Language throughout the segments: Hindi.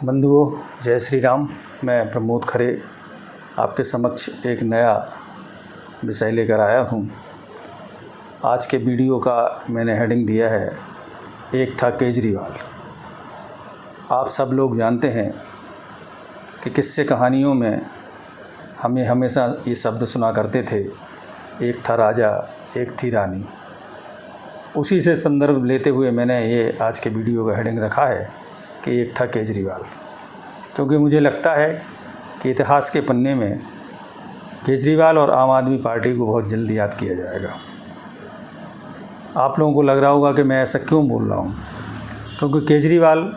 बंधुओं, जय श्री राम। मैं प्रमोद खरे आपके समक्ष एक नया विषय लेकर आया हूँ। आज के वीडियो का मैंने हेडिंग दिया है, एक था केजरीवाल। आप सब लोग जानते हैं कि किस्से कहानियों में हमें हमेशा ये शब्द सुना करते थे, एक था राजा, एक थी रानी। उसी से संदर्भ लेते हुए मैंने ये आज के वीडियो का हेडिंग रखा है कि एक था केजरीवाल, क्योंकि मुझे लगता है कि इतिहास के पन्ने में केजरीवाल और आम आदमी पार्टी को बहुत जल्द याद किया जाएगा। आप लोगों को लग रहा होगा कि मैं ऐसा क्यों बोल रहा हूँ, क्योंकि केजरीवाल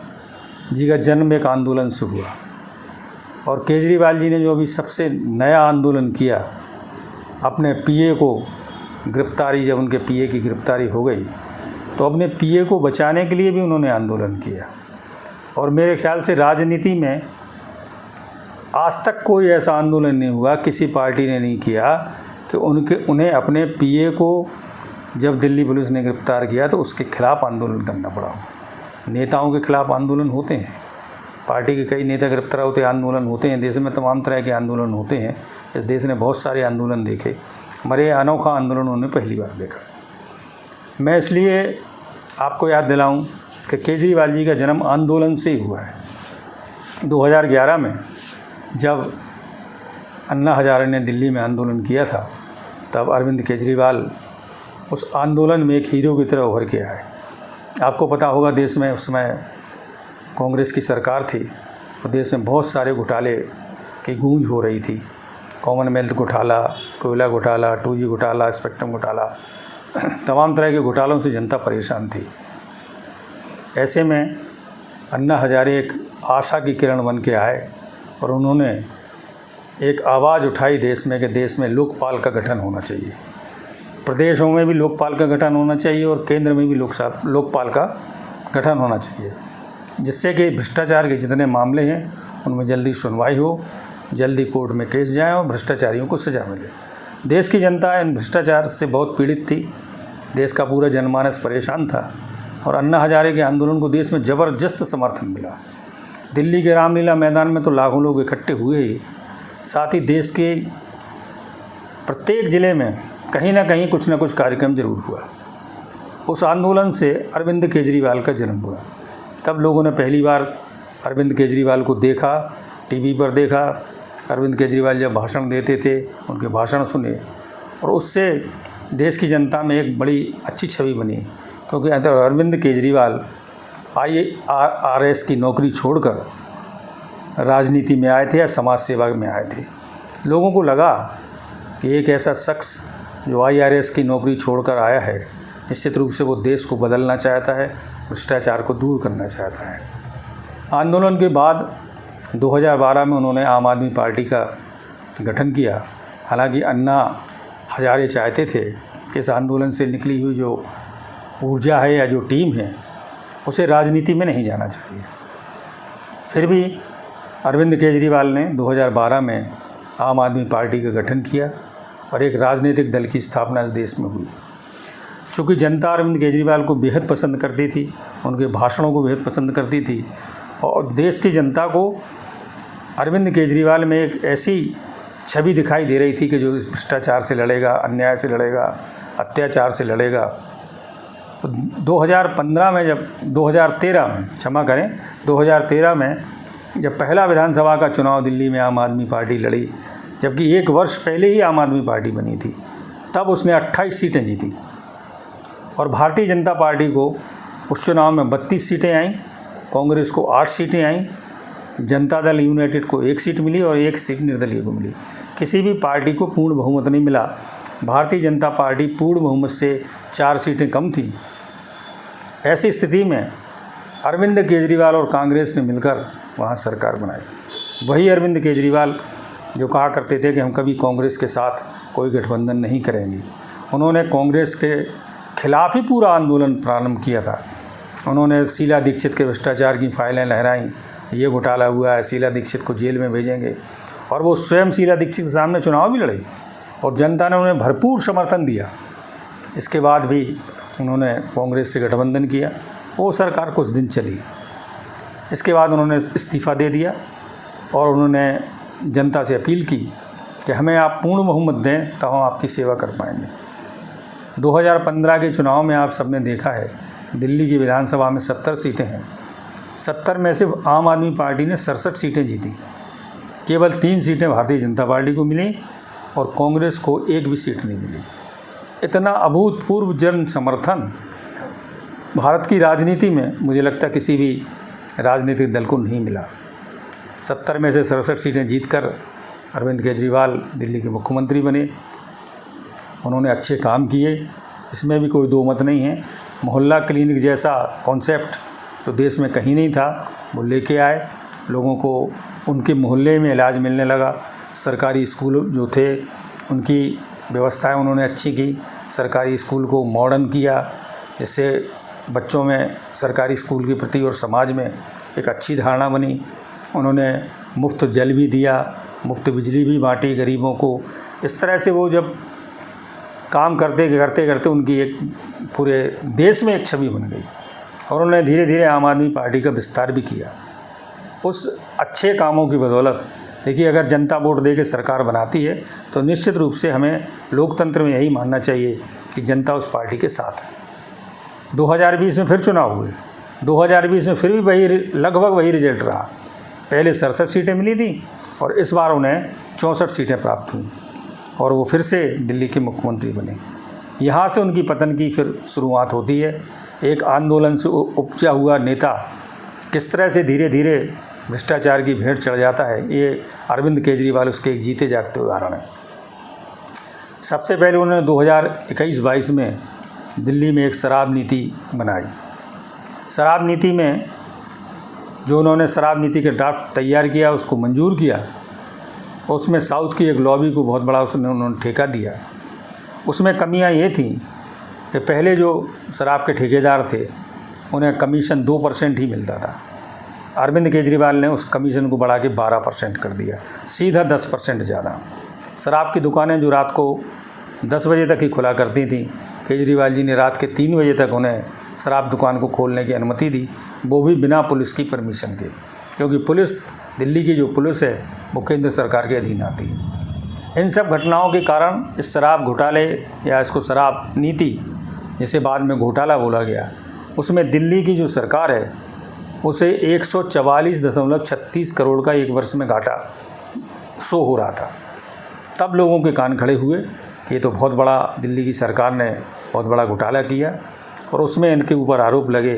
जी का जन्म एक आंदोलन से हुआ और केजरीवाल जी ने जो अभी सबसे नया आंदोलन किया, अपने पीए को गिरफ्तारी, जब उनके पीए की गिरफ्तारी हो गई तो अपने पीए को बचाने के लिए भी उन्होंने आंदोलन किया। और मेरे ख्याल से राजनीति में आज तक कोई ऐसा आंदोलन नहीं हुआ, किसी पार्टी ने नहीं किया कि उन्हें अपने पीए को जब दिल्ली पुलिस ने गिरफ्तार किया तो उसके खिलाफ आंदोलन करना पड़ा। नेताओं के खिलाफ आंदोलन होते हैं, पार्टी के कई नेता गिरफ्तार होते आंदोलन होते हैं, देश में तमाम तरह के आंदोलन होते हैं। इस देश ने बहुत सारे आंदोलन देखे, मरे अनोखा आंदोलन उन्होंने पहली बार देखा। मैं इसलिए आपको याद दिलाऊं कि केजरीवाल जी का जन्म आंदोलन से ही हुआ है। 2011 में जब अन्ना हजारे ने दिल्ली में आंदोलन किया था, तब अरविंद केजरीवाल उस आंदोलन में एक हीरो की तरह उभर के आए। आपको पता होगा, देश में उस समय कांग्रेस की सरकार थी और देश में बहुत सारे घोटाले की गूंज हो रही थी। कॉमनवेल्थ घोटाला, कोयला घोटाला, 2G घोटाला, स्पेक्ट्रम घोटाला, तमाम तरह के घोटालों से जनता परेशान थी। ऐसे में अन्ना हजारे एक आशा की किरण बन के आए और उन्होंने एक आवाज़ उठाई देश में कि देश में लोकपाल का गठन होना चाहिए, प्रदेशों में भी लोकपाल का गठन होना चाहिए और केंद्र में भी लोकपाल का गठन होना चाहिए, जिससे कि भ्रष्टाचार के जितने मामले हैं उनमें जल्दी सुनवाई हो, जल्दी कोर्ट में केस जाएं और भ्रष्टाचारियों को सज़ा मिले। देश की जनता इन भ्रष्टाचार से बहुत पीड़ित थी, देश का पूरा जनमानस परेशान था और अन्ना हजारे के आंदोलन को देश में ज़बरदस्त समर्थन मिला। दिल्ली के रामलीला मैदान में तो लाखों लोग इकट्ठे हुए ही, साथ ही देश के प्रत्येक ज़िले में कहीं ना कहीं कुछ ना कुछ कार्यक्रम जरूर हुआ। उस आंदोलन से अरविंद केजरीवाल का जन्म हुआ। तब लोगों ने पहली बार अरविंद केजरीवाल को देखा, टीवी पर देखा। अरविंद केजरीवाल जब भाषण देते थे, उनके भाषण सुने और उससे देश की जनता में एक बड़ी अच्छी छवि बनी, क्योंकि अरविंद केजरीवाल IRS की नौकरी छोड़कर राजनीति में आए थे या समाज सेवा में आए थे। लोगों को लगा कि एक ऐसा शख्स जो IRS की नौकरी छोड़कर आया है, निश्चित रूप से वो देश को बदलना चाहता है, भ्रष्टाचार को दूर करना चाहता है। आंदोलन के बाद 2012 में उन्होंने आम आदमी पार्टी का गठन किया। हालांकि अन्ना हजारे चाहते थे कि इस आंदोलन से निकली हुई जो ऊर्जा है या जो टीम है उसे राजनीति में नहीं जाना चाहिए। फिर भी अरविंद केजरीवाल ने 2012 में आम आदमी पार्टी का गठन किया और एक राजनीतिक दल की स्थापना इस देश में हुई। चूँकि जनता अरविंद केजरीवाल को बेहद पसंद करती थी, उनके भाषणों को बेहद पसंद करती थी और देश की जनता को अरविंद केजरीवाल में एक ऐसी छवि दिखाई दे रही थी कि जो इस भ्रष्टाचार से लड़ेगा, अन्याय से लड़ेगा, अत्याचार से लड़ेगा। तो 2013 में जब पहला विधानसभा का चुनाव दिल्ली में आम आदमी पार्टी लड़ी, जबकि एक वर्ष पहले ही आम आदमी पार्टी बनी थी, तब उसने 28 सीटें जीती और भारतीय जनता पार्टी को उस चुनाव में 32 सीटें आईं, कांग्रेस को 8 सीटें आईं, जनता दल यूनाइटेड को 1 सीट मिली और 1 सीट निर्दलीय को मिली। किसी भी पार्टी को पूर्ण बहुमत नहीं मिला। भारतीय जनता पार्टी पूर्ण बहुमत से 4 सीटें कम थी। ऐसी स्थिति में अरविंद केजरीवाल और कांग्रेस ने मिलकर वहाँ सरकार बनाई। वही अरविंद केजरीवाल जो कहा करते थे कि हम कभी कांग्रेस के साथ कोई गठबंधन नहीं करेंगे, उन्होंने कांग्रेस के खिलाफ ही पूरा आंदोलन प्रारंभ किया था। उन्होंने शीला दीक्षित के भ्रष्टाचार की फाइलें लहराईं, ये घोटाला हुआ है, शीला दीक्षित को जेल में भेजेंगे, और वो स्वयं शीला दीक्षित के सामने चुनाव भी लड़े और जनता ने उन्हें भरपूर समर्थन दिया। इसके बाद भी उन्होंने कांग्रेस से गठबंधन किया। वो सरकार कुछ दिन चली, इसके बाद उन्होंने इस्तीफ़ा दे दिया और उन्होंने जनता से अपील की कि हमें आप पूर्ण बहुमत दें तो हम आपकी सेवा कर पाएंगे। 2015 के चुनाव में आप सबने देखा है, दिल्ली की विधानसभा में 70 सीटें हैं। 70 में से आम आदमी पार्टी ने 67 सीटें जीती। केवल 3 सीटें भारतीय जनता पार्टी को मिली और कांग्रेस को एक भी सीट नहीं मिली। इतना अभूतपूर्व जन समर्थन भारत की राजनीति में मुझे लगता किसी भी राजनीतिक दल को नहीं मिला। 70 में से 67 सीटें जीतकर अरविंद केजरीवाल दिल्ली के मुख्यमंत्री बने। उन्होंने अच्छे काम किए, इसमें भी कोई दो मत नहीं है। मोहल्ला क्लिनिक जैसा कॉन्सेप्ट तो देश में कहीं नहीं था, वो लेके आए। लोगों को उनके मोहल्ले में इलाज मिलने लगा। सरकारी स्कूल जो थे उनकी व्यवस्थाएं उन्होंने अच्छी की। सरकारी स्कूल को मॉडर्न किया, जिससे बच्चों में सरकारी स्कूल के प्रति और समाज में एक अच्छी धारणा बनी। उन्होंने मुफ्त जल भी दिया, मुफ्त बिजली भी बांटी गरीबों को। इस तरह से वो जब काम करते करते उनकी एक पूरे देश में एक छवि बन गई और उन्होंने धीरे धीरे आम आदमी पार्टी का विस्तार भी किया। उस अच्छे कामों की बदौलत देखिए, अगर जनता वोट दे के सरकार बनाती है तो निश्चित रूप से हमें लोकतंत्र में यही मानना चाहिए कि जनता उस पार्टी के साथ है। 2020 में फिर चुनाव हुए। 2020 में फिर भी लगभग वही रिजल्ट रहा। पहले 67 सीटें मिली थी और इस बार उन्हें 64 सीटें प्राप्त हुई और वो फिर से दिल्ली के मुख्यमंत्री बने। यहाँ से उनकी पतन की फिर शुरुआत होती है। एक आंदोलन से उपजा हुआ नेता किस तरह से धीरे धीरे भ्रष्टाचार की भेंट चढ़ जाता है, ये अरविंद केजरीवाल उसके एक जीते जागते उदाहरण है। सबसे पहले उन्होंने 2021-22 में दिल्ली में एक शराब नीति बनाई। शराब नीति में जो उन्होंने शराब नीति के ड्राफ्ट तैयार किया, उसको मंजूर किया। उसमें साउथ की एक लॉबी को बहुत बड़ा उन्होंने ठेका दिया। उसमें कमियां ये थी कि पहले जो शराब के ठेकेदार थे उन्हें कमीशन 2% ही मिलता था। अरविंद केजरीवाल ने उस कमीशन को बढ़ा के 12% कर दिया, सीधा 10% ज़्यादा। शराब की दुकानें जो रात को 10 बजे तक ही खुला करती थी, केजरीवाल जी ने रात के 3 बजे तक उन्हें शराब दुकान को खोलने की अनुमति दी, वो भी बिना पुलिस की परमिशन के, क्योंकि पुलिस, दिल्ली की जो पुलिस है वो केंद्र सरकार के अधीन आती है। इन सब घटनाओं के कारण इस शराब घोटाले या इसको शराब नीति, जिसे बाद में घोटाला बोला गया, उसमें दिल्ली की जो सरकार है उसे 144.36 करोड़ का एक वर्ष में घाटा शो हो रहा था। तब लोगों के कान खड़े हुए कि ये तो बहुत बड़ा, दिल्ली की सरकार ने बहुत बड़ा घोटाला किया। और उसमें इनके ऊपर आरोप लगे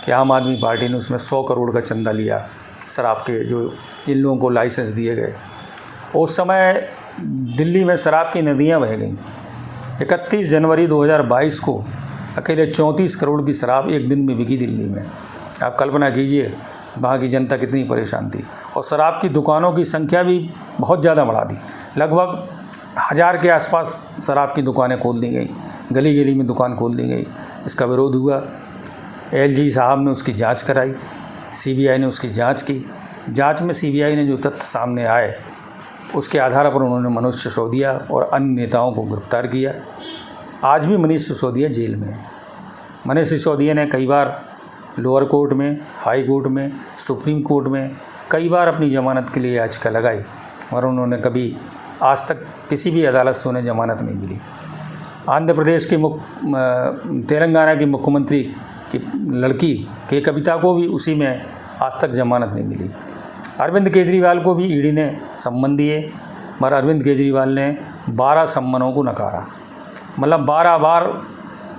कि आम आदमी पार्टी ने उसमें 100 करोड़ का चंदा लिया शराब के, जो जिन लोगों को लाइसेंस दिए गए। उस समय दिल्ली में शराब की नदियाँ बह गईं। 31 जनवरी 2022 को अकेले 34 करोड़ की शराब एक दिन में बिकी दिल्ली में। आप कल्पना कीजिए वहाँ की जनता कितनी परेशान थी। और शराब की दुकानों की संख्या भी बहुत ज़्यादा बढ़ा दी। लगभग 1000 के आसपास शराब की दुकानें खोल दी गई, गली गली में दुकान खोल दी गई। इसका विरोध हुआ। एलजी साहब ने उसकी जांच कराई, सीबीआई ने उसकी जांच की। जांच में सीबीआई ने जो तथ्य सामने आए उसके आधार पर उन्होंने मनीष सिसोदिया और अन्य नेताओं को गिरफ्तार किया। आज भी मनीष सिसोदिया जेल में है। मनीष सिसोदिया ने कई बार लोअर कोर्ट में, हाई कोर्ट में, सुप्रीम कोर्ट में कई बार अपनी ज़मानत के लिए याचिका लगाई, और उन्होंने कभी आज तक किसी भी अदालत से उन्हें ज़मानत नहीं मिली। आंध्र प्रदेश के तेलंगाना की मुख्यमंत्री की लड़की के कविता को भी उसी में आज तक ज़मानत नहीं मिली। अरविंद केजरीवाल को भी ईडी ने सम्मन दिए, मगर अरविंद केजरीवाल ने 12 सम्मनों को नकारा। मतलब 12 बार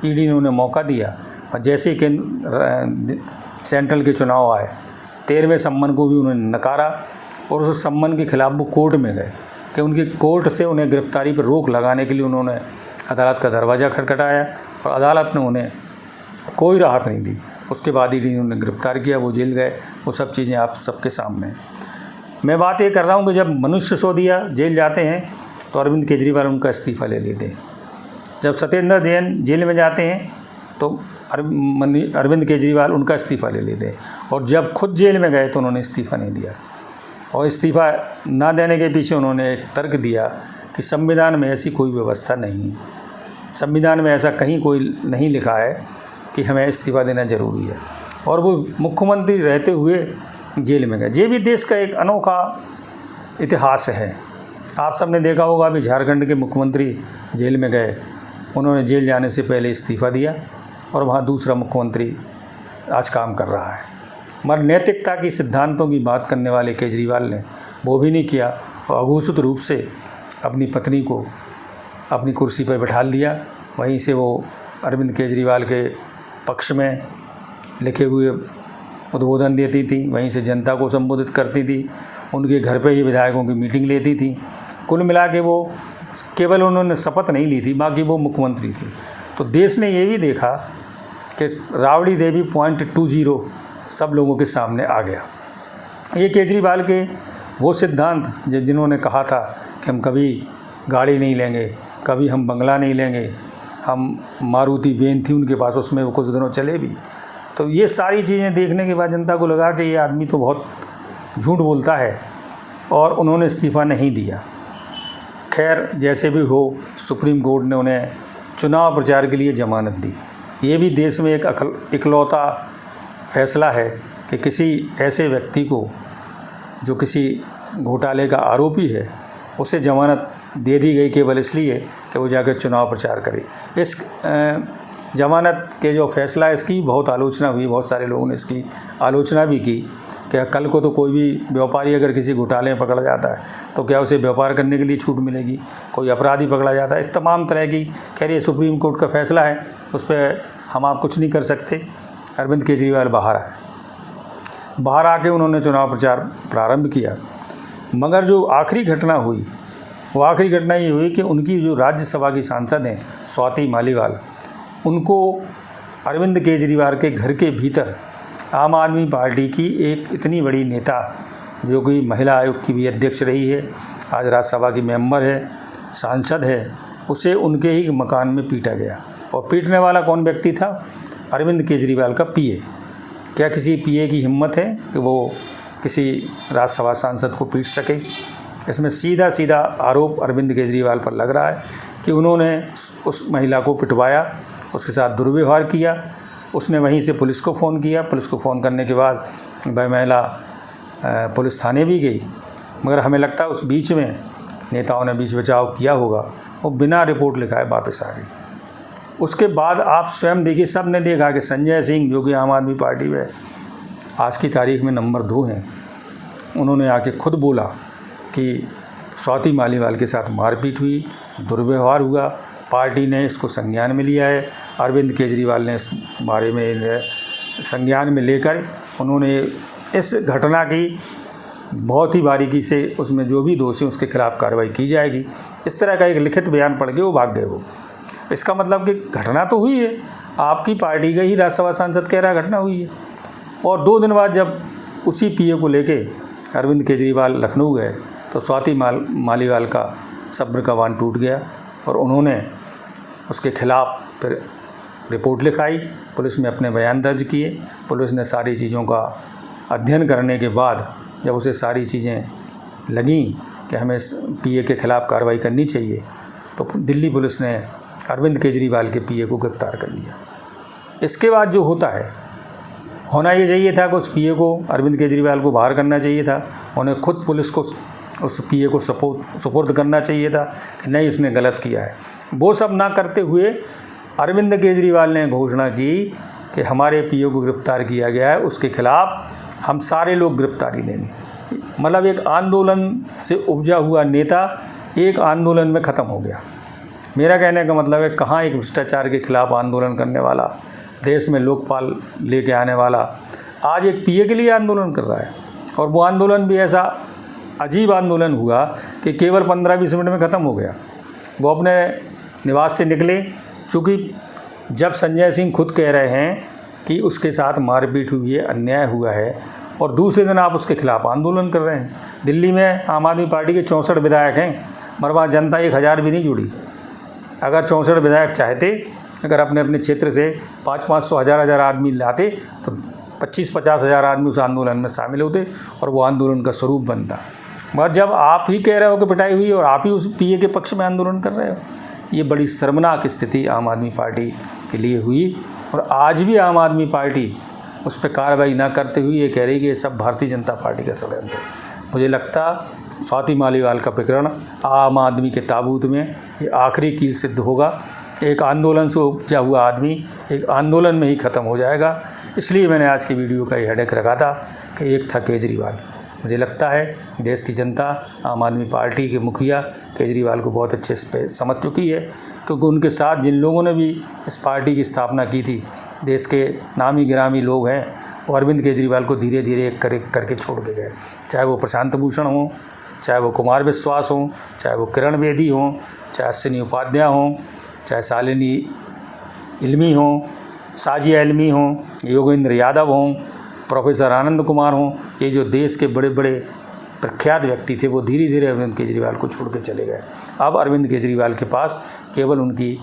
ईडी ने उन्हें मौका दिया, और जैसे ही सेंट्रल के चुनाव आए 13वें सम्मन को भी उन्होंने नकारा। और उस सम्मन के खिलाफ वो कोर्ट में गए कि उनकी कोर्ट से उन्हें गिरफ्तारी पर रोक लगाने के लिए उन्होंने अदालत का दरवाज़ा खटखटाया, और अदालत ने उन्हें कोई राहत नहीं दी। उसके बाद ईडी ने उन्हें गिरफ्तार किया, वो जेल गए। वो सब चीज़ें आप सबके सामने हैं। मैं बात ये कर रहा हूँ कि जब मनीष सिसोदिया जेल जाते हैं तो अरविंद केजरीवाल उनका इस्तीफ़ा ले लेते हैं। जब सत्येंद्र जैन जेल में जाते हैं तो अरविंद केजरीवाल उनका इस्तीफ़ा ले लेते हैं। और जब खुद जेल में गए तो उन्होंने इस्तीफ़ा नहीं दिया, और इस्तीफ़ा ना देने के पीछे उन्होंने एक तर्क दिया कि संविधान में ऐसी कोई व्यवस्था नहीं है, संविधान में ऐसा कहीं कोई नहीं लिखा है कि हमें इस्तीफ़ा देना ज़रूरी है। और वो मुख्यमंत्री रहते हुए जेल में गए। ये भी देश का एक अनोखा इतिहास है। आप सबने देखा होगा अभी झारखंड के मुख्यमंत्री जेल में गए, उन्होंने जेल जाने से पहले इस्तीफ़ा दिया और वहाँ दूसरा मुख्यमंत्री आज काम कर रहा है। मगर नैतिकता की सिद्धांतों की बात करने वाले केजरीवाल ने वो भी नहीं किया और अघोषित रूप से अपनी पत्नी को अपनी कुर्सी पर बैठा दिया। वहीं से वो अरविंद केजरीवाल के पक्ष में लिखे हुए उद्बोधन देती थी, वहीं से जनता को संबोधित करती थी, उनके घर पे ही विधायकों की मीटिंग लेती थी। कुल मिला के वो केवल उन्होंने शपथ नहीं ली थी, बाकी वो मुख्यमंत्री थी। तो देश ने ये भी देखा कि राबड़ी देवी 0.20 सब लोगों के सामने आ गया। ये केजरीवाल के वो सिद्धांत जिन्होंने कहा था कि हम कभी गाड़ी नहीं लेंगे, कभी हम बंगला नहीं लेंगे, हम मारुति वेन थी उनके पास, उसमें वो कुछ दिनों चले भी। तो ये सारी चीज़ें देखने के बाद जनता को लगा कि ये आदमी तो बहुत झूठ बोलता है और उन्होंने इस्तीफ़ा नहीं दिया। खैर जैसे भी हो, सुप्रीम कोर्ट ने उन्हें चुनाव प्रचार के लिए ज़मानत दी। ये भी देश में एक इकलौता फैसला है कि किसी ऐसे व्यक्ति को जो किसी घोटाले का आरोपी है उसे ज़मानत दे दी गई केवल इसलिए कि वो जाकर चुनाव प्रचार करे। इस ज़मानत के जो फैसला है इसकी बहुत आलोचना हुई, बहुत सारे लोगों ने इसकी आलोचना भी की कि कल को तो कोई भी व्यापारी अगर किसी घोटाले में पकड़ा जाता है तो क्या उसे व्यापार करने के लिए छूट मिलेगी, कोई अपराधी पकड़ा जाता है, इस तमाम तरह की। खैर ये सुप्रीम कोर्ट का फैसला है, उस पर हम आप कुछ नहीं कर सकते। अरविंद केजरीवाल बाहर आए, बाहर आके उन्होंने चुनाव प्रचार प्रारंभ किया। मगर जो आखिरी घटना हुई वो आखिरी घटना ये हुई कि उनकी जो राज्यसभा की सांसद हैं स्वाति मालीवाल, उनको अरविंद केजरीवाल के घर के भीतर आम आदमी पार्टी की एक इतनी बड़ी नेता जो कि महिला आयोग की भी अध्यक्ष रही है, आज राज्यसभा की मेंबर है, सांसद है, उसे उनके ही मकान में पीटा गया। और पीटने वाला कौन व्यक्ति था? अरविंद केजरीवाल का पीए। क्या किसी पीए की हिम्मत है कि वो किसी राज्यसभा सांसद को पीट सके? इसमें सीधा सीधा आरोप अरविंद केजरीवाल पर लग रहा है कि उन्होंने उस महिला को पिटवाया, उसके साथ दुर्व्यवहार किया। उसने वहीं से पुलिस को फ़ोन किया, पुलिस को फ़ोन करने के बाद वह महिला पुलिस थाने भी गई, मगर हमें लगता है उस बीच में नेताओं ने बीच बचाव किया होगा, वो बिना रिपोर्ट लिखाए वापस आ गई। उसके बाद आप स्वयं देखिए, सब ने देखा कि संजय सिंह जो कि आम आदमी पार्टी में आज की तारीख में नंबर 2 हैं, उन्होंने आके खुद बोला कि स्वाति मालीवाल के साथ मारपीट हुई, दुर्व्यवहार हुआ, पार्टी ने इसको संज्ञान में लिया है। अरविंद केजरीवाल ने इस बारे में संज्ञान में लेकर उन्होंने इस घटना की बहुत ही बारीकी से उसमें जो भी दोषी उसके खिलाफ़ कार्रवाई की जाएगी, इस तरह का एक लिखित बयान पढ़ के वो भाग गए। वो इसका मतलब कि घटना तो हुई है, आपकी पार्टी का ही राज्यसभा सांसद कह रहा है घटना हुई है। और 2 दिन बाद जब उसी पीए को लेके अरविंद केजरीवाल लखनऊ गए तो स्वाति मालीवाल का सब्र का बांध टूट गया और उन्होंने उसके खिलाफ़ फिर रिपोर्ट लिखाई, पुलिस में अपने बयान दर्ज किए। पुलिस ने सारी चीज़ों का अध्ययन करने के बाद जब उसे सारी चीज़ें लगीं कि हमें पीए के खिलाफ़ कार्रवाई करनी चाहिए, तो दिल्ली पुलिस ने अरविंद केजरीवाल के पीए को गिरफ्तार कर लिया। इसके बाद जो होता है, होना ये चाहिए था कि उस पीए को, अरविंद केजरीवाल को बाहर करना चाहिए था। उन्हें खुद पुलिस को उस पीए को सुपुर्द करना चाहिए था कि नहीं, इसने गलत किया है। वो सब ना करते हुए अरविंद केजरीवाल ने घोषणा की कि हमारे पीए को गिरफ्तार किया गया है, उसके खिलाफ़ हम सारे लोग गिरफ्तारी देंगे। मतलब एक आंदोलन से उपजा हुआ नेता एक आंदोलन में ख़त्म हो गया। मेरा कहने का मतलब है, कहाँ एक भ्रष्टाचार के खिलाफ़ आंदोलन करने वाला, देश में लोकपाल लेके आने वाला, आज एक पीए के लिए आंदोलन कर रहा है। और वो आंदोलन भी ऐसा अजीब आंदोलन हुआ कि केवल 15-20 मिनट में ख़त्म हो गया। वो अपने निवास से निकले, चूँकि जब संजय सिंह खुद कह रहे हैं कि उसके साथ मारपीट हुई है, अन्याय हुआ है, और दूसरे दिन आप उसके खिलाफ़ आंदोलन कर रहे हैं। दिल्ली में आम आदमी पार्टी के 64 विधायक हैं, मगर वहाँ जनता 1000 भी नहीं जुड़ी। अगर 64 विधायक चाहते, अगर अपने अपने क्षेत्र से 500-500 हज़ार आदमी लाते तो 25-50 हज़ार आदमी उस आंदोलन में शामिल होते और वो आंदोलन का स्वरूप बनता। मगर जब आप ही कह रहे हो कि पिटाई हुई और आप ही उस पीए के पक्ष में आंदोलन कर रहे हो, ये बड़ी शर्मनाक स्थिति आम आदमी पार्टी के लिए हुई। और आज भी आम आदमी पार्टी उस पर कार्रवाई ना करते हुए ये कह रही कि ये सब भारतीय जनता पार्टी का षड्यंत्र। मुझे लगता स्वाति मालीवाल का प्रकरण आम आदमी के ताबूत में ये आखिरी कील सिद्ध होगा। एक आंदोलन से उपजा हुआ आदमी एक आंदोलन में ही ख़त्म हो जाएगा। इसलिए मैंने आज की वीडियो का ये हेडेक रखा था कि एक था केजरीवाल। मुझे लगता है देश की जनता आम आदमी पार्टी के मुखिया केजरीवाल को बहुत अच्छे से समझ चुकी है, क्योंकि उनके साथ जिन लोगों ने भी इस पार्टी की स्थापना की थी, देश के नामी गिरामी लोग हैं, वो अरविंद केजरीवाल को धीरे धीरे एक करके छोड़ के गए। चाहे वो प्रशांत भूषण हों, चाहे वो कुमार विश्वास हों, चाहे वो किरण बेदी हों, चाहे अश्विनी उपाध्याय हों, चाहे शालिनी इल्मी हों, साजिया इल्मी हों, योगेंद्र यादव हों, प्रोफेसर आनंद कुमार हों, ये जो देश के बड़े बड़े प्रख्यात व्यक्ति थे, वो धीरे धीरे अरविंद केजरीवाल को छोड़ के चले गए। अब अरविंद केजरीवाल के पास केवल उनकी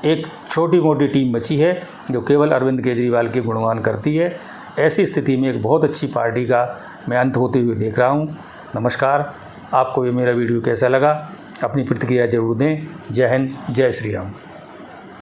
एक छोटी मोटी टीम बची है जो केवल अरविंद केजरीवाल के गुणगान करती है। ऐसी स्थिति में एक बहुत अच्छी पार्टी का मैं अंत होते हुए देख रहा हूँ। नमस्कार। आपको ये मेरा वीडियो कैसा लगा? अपनी प्रतिक्रिया ज़रूर दें। जय हिंद, जय श्री राम।